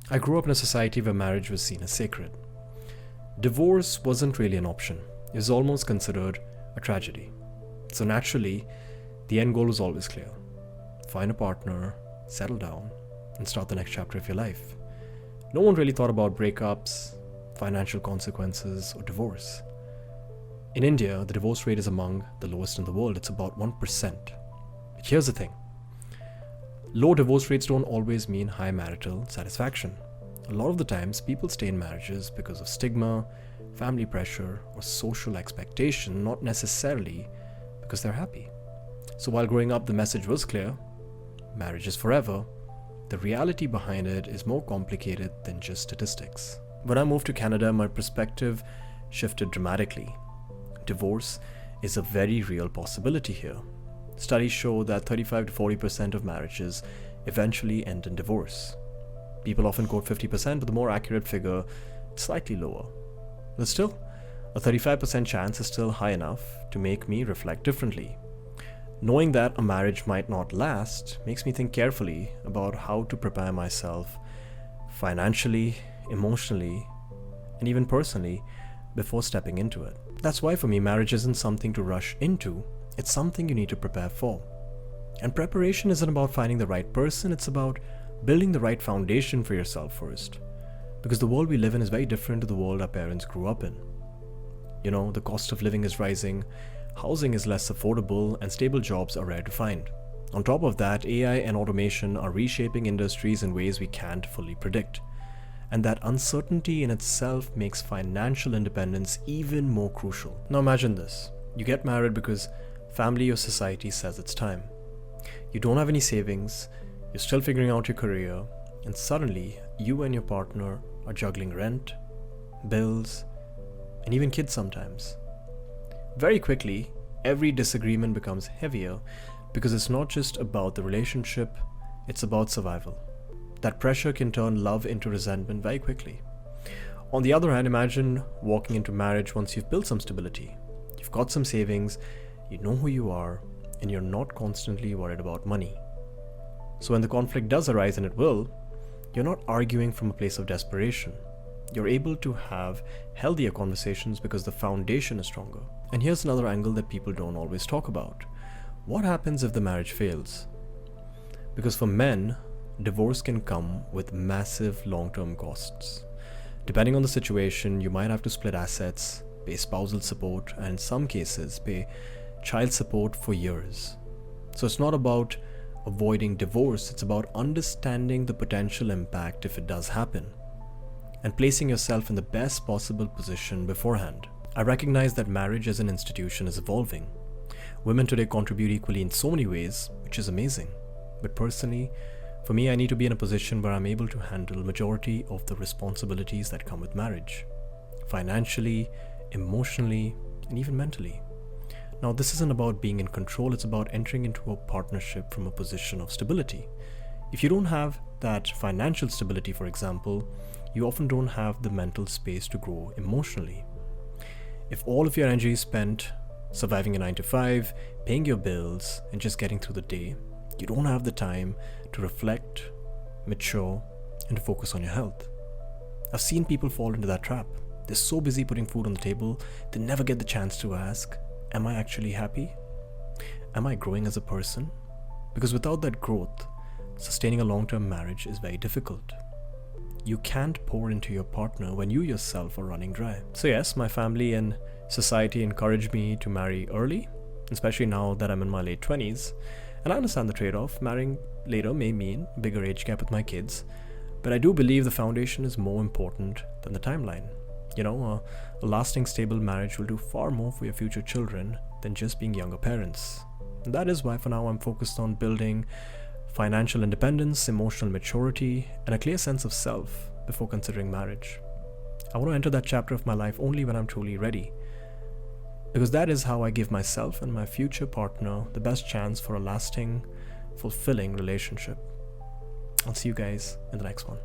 I grew up in a society where marriage was seen as sacred. Divorce wasn't really an option, it was almost considered a tragedy. So naturally, the end goal was always clear: find a partner, settle down, and start the next chapter of your life. No one really thought about breakups, financial consequences, or divorce. In India, the divorce rate is among the lowest in the world. It's about 1%. But here's the thing: low divorce rates don't always mean high marital satisfaction. A lot of the times, people stay in marriages because of stigma, family pressure, or social expectation, not necessarily because they're happy. So while growing up the message was clear, marriage is forever, the reality behind it is more complicated than just statistics. When I moved to Canada, my perspective shifted dramatically. Divorce is a very real possibility here. Studies show that 35 to 40% of marriages eventually end in divorce. People often quote 50%, but the more accurate figure is slightly lower. But still, a 35% chance is still high enough to make me reflect differently. Knowing that a marriage might not last makes me think carefully about how to prepare myself financially, emotionally, and even personally before stepping into it. That's why for me, marriage isn't something to rush into, it's something you need to prepare for. And preparation isn't about finding the right person, it's about building the right foundation for yourself first. Because the world we live in is very different to the world our parents grew up in. You know, the cost of living is rising, housing is less affordable, and stable jobs are rare to find. On top of that, AI and automation are reshaping industries in ways we can't fully predict. And that uncertainty in itself makes financial independence even more crucial. Now imagine this: you get married because family or society says it's time. You don't have any savings, you're still figuring out your career, and suddenly you and your partner are juggling rent, bills, and even kids sometimes. Very quickly, every disagreement becomes heavier because it's not just about the relationship, it's about survival. That pressure can turn love into resentment very quickly. On the other hand, imagine walking into marriage once you've built some stability. You've got some savings, you know who you are, and you're not constantly worried about money. So when the conflict does arise, and it will, you're not arguing from a place of desperation. You're able to have healthier conversations because the foundation is stronger. And here's another angle that people don't always talk about. What happens if the marriage fails? Because for men, divorce can come with massive long-term costs. Depending on the situation, you might have to split assets, pay spousal support, and in some cases, pay child support for years. So it's not about avoiding divorce, it's about understanding the potential impact if it does happen, and placing yourself in the best possible position beforehand. I recognize that marriage as an institution is evolving. Women today contribute equally in so many ways, which is amazing. But personally, for me, I need to be in a position where I'm able to handle majority of the responsibilities that come with marriage. Financially, emotionally, and even mentally. Now, this isn't about being in control, it's about entering into a partnership from a position of stability. If you don't have that financial stability, for example, you often don't have the mental space to grow emotionally. If all of your energy is spent surviving a 9 to 5, paying your bills, and just getting through the day, you don't have the time to reflect, mature, and to focus on your health. I've seen people fall into that trap. They're so busy putting food on the table, they never get the chance to ask, am I actually happy? Am I growing as a person? Because without that growth, sustaining a long-term marriage is very difficult. You can't pour into your partner when you yourself are running dry. So yes, my family and society encouraged me to marry early, especially now that I'm in my late 20s. And I understand the trade-off. Marrying later may mean a bigger age gap with my kids, but I do believe the foundation is more important than the timeline. You know, a lasting, stable marriage will do far more for your future children than just being younger parents. And that is why for now I'm focused on building financial independence, emotional maturity, and a clear sense of self before considering marriage. I want to enter that chapter of my life only when I'm truly ready, because that is how I give myself and my future partner the best chance for a lasting, fulfilling relationship. I'll see you guys in the next one.